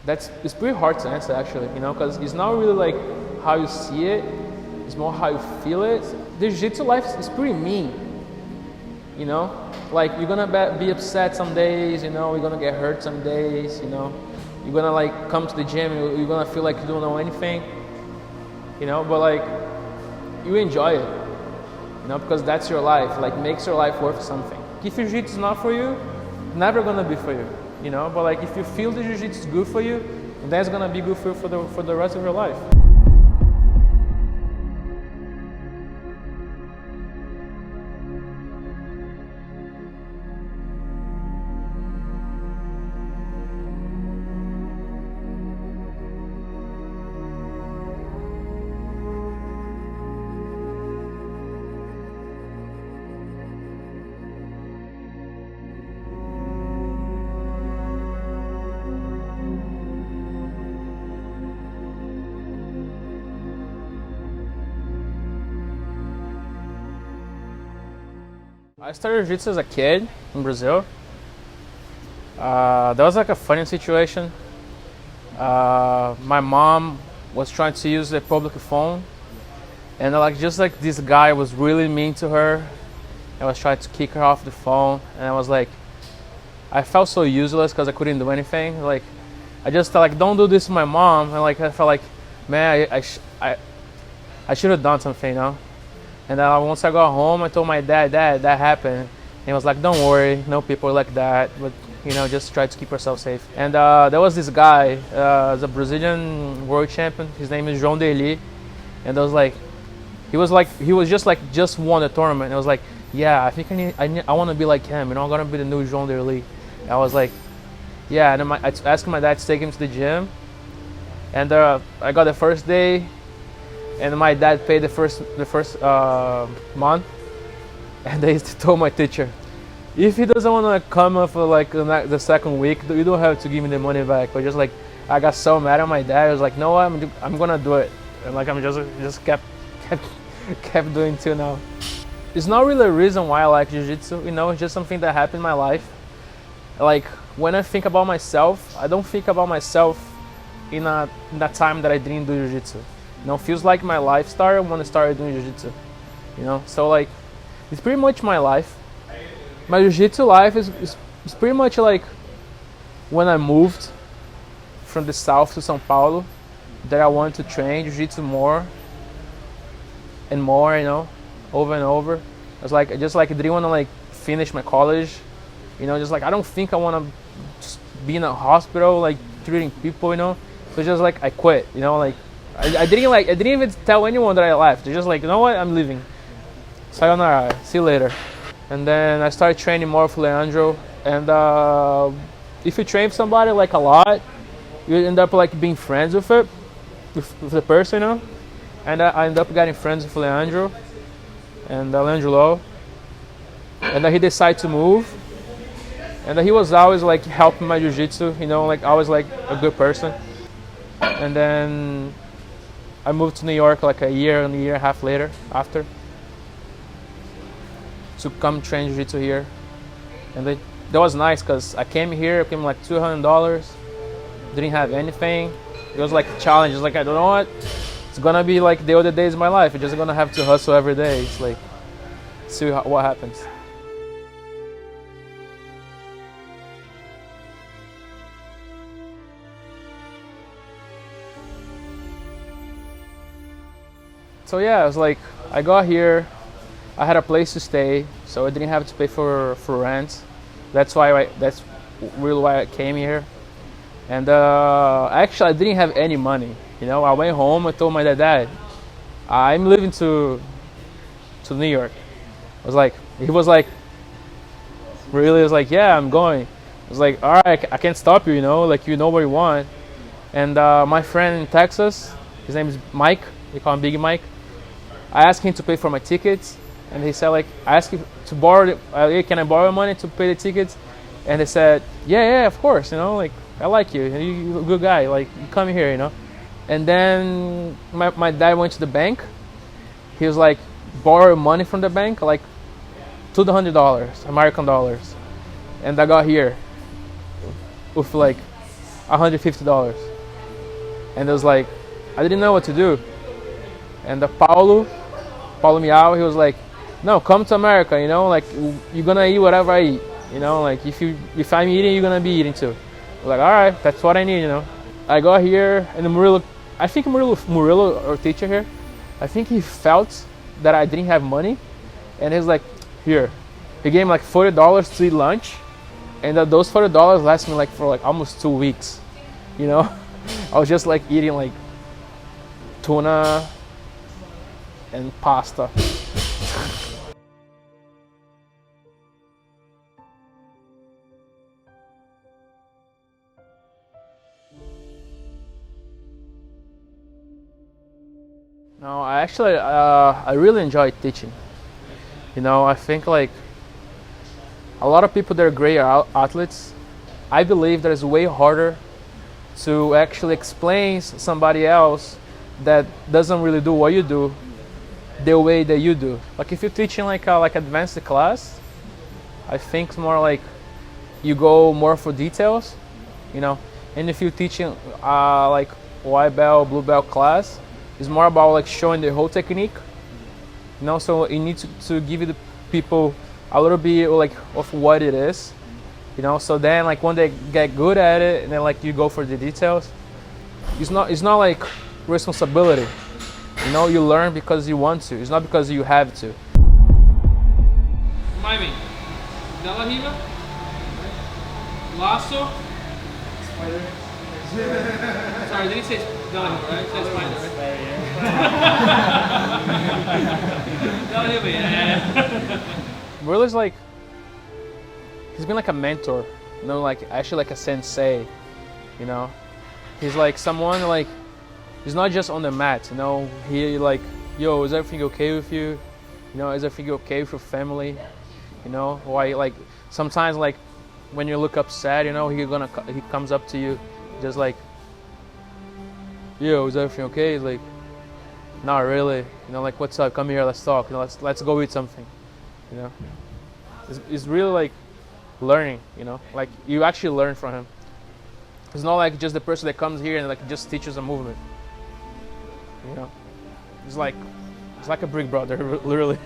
It's pretty hard to answer actually, because it's not really like how you see it, it's more how you feel it. The jiu-jitsu life is pretty mean, like you're gonna be upset some days, you're gonna get hurt some days, you're gonna like come to the gym, you're gonna feel like you don't know anything, but like you enjoy it, because that's your life, like makes your life worth something. If jiu-jitsu is not for you, it's never gonna be for you, but like if you feel the jiu-jitsu is good for you, then it's gonna be good for you for the rest of your life. I started jiu-jitsu as a kid in Brazil. That was like a funny situation. My mom was trying to use the public phone, and just like this guy was really mean to her. I was trying to kick her off the phone, and I was like, I felt so useless because I couldn't do anything. Like, I just felt like, don't do this to my mom. And like I felt like, man, I should have done something, And once I got home, I told my dad, that happened. And he was like, don't worry, no people like that, but just try to keep yourself safe. And there was this guy, the Brazilian world champion. His name is João Deli, and he was just won the tournament. And I was like, yeah, I think I want to be like him. I'm gonna be the new João Deli. And I was like, yeah. And then I asked my dad to take him to the gym, and I got the first day. And my dad paid the first month, and they told my teacher, if he doesn't want to come for like the second week, you don't have to give me the money back. But just like I got so mad at my dad, I was like, no, I'm gonna do it, and like I'm just kept doing till now. It's not really a reason why I like jiu-jitsu, it's just something that happened in my life. Like when I think about myself, I don't think about myself in that time that I didn't do jiu-jitsu. Feels like my life started when I started doing jiu-jitsu, So like, it's pretty much my life. My jiu-jitsu life is pretty much like when I moved from the south to São Paulo, that I wanted to train jiu-jitsu more and more, over and over. I was like, I didn't want to like finish my college, just like I don't think I want to be in a hospital like treating people, So just like I quit, like. I didn't even tell anyone that I left. They're just like, you know what, I'm leaving. Sayonara, see you later. And then I started training more with Leandro. And if you train somebody like a lot, you end up like being friends with the person, And I ended up getting friends with Leandro and Leandro. And then he decided to move. And he was always like helping my jiu-jitsu, like always like a good person. And then I moved to New York like a year and a half later after to come train jiu-jitsu here. And that was nice because I came like $200, didn't have anything. It was like a challenge. It's like, I don't know what, it's gonna be like the other days of my life. You're just gonna have to hustle every day. It's like, see what happens. So yeah, it was like, I got here, I had a place to stay, so I didn't have to pay for rent. That's really why I came here. And actually I didn't have any money, I went home, I told my dad, I'm leaving to New York. He was like, really? I was like, yeah, I'm going. I was like, all right, I can't stop you, like you know what you want. And my friend in Texas, his name is Mike, they call him Big Mike. I asked him to pay for my tickets, and he said like, I asked him to borrow, hey, can I borrow money to pay the tickets? And they said, yeah, of course, like I like you, you're a good guy, like you come here, And then my dad went to the bank. He was like, borrow money from the bank, like $200 American dollars, and I got here with like $150. And it was like, I didn't know what to do. And the Paulo Miao, he was like, no, come to America, you know, like you're gonna eat whatever I eat, you know, like if I'm eating, you're gonna be eating too. I was like, all right, that's what I need, you know. I got here, and Murilo, I think Murilo, our teacher here, I think he felt that I didn't have money, and he's like, here. He gave me like $40 to eat lunch, and those $40 lasted me like for like almost 2 weeks, you know. I was just like eating like tuna and pasta. No, I really enjoy teaching. You know, I think like a lot of people that are great athletes, I believe that it's way harder to actually explain somebody else that doesn't really do what you do the way that you do. Like if you're teaching like advanced class, I think it's more like you go more for details, you know. And if you're teaching like white belt, blue belt class, it's more about like showing the whole technique, you know. So you need to give the people a little bit like of what it is, you know. So then like when they get good at it, and then like you go for the details, it's not like responsibility, you know. You learn because you want to. It's not because you have to. Remind me. Della Riva? Lasso? Spider. Sorry, did he say Della Riva, right? He said Spider, right? Della Riva, yeah. Murilo's like, he's been like a mentor, you know, like actually like a sensei, you know. He's like someone like, he's not just on the mat, you know. He like, yo, is everything okay with you? You know, is everything okay with your family? You know, why like sometimes like when you look upset, you know, he comes up to you, just like, yo, is everything okay? He's like, not really. You know, like, what's up? Come here, let's talk. You know, let's go eat something. You know, it's really like learning. You know, like you actually learn from him. It's not like just the person that comes here and like just teaches a movement. You know, it's like a big brother, literally.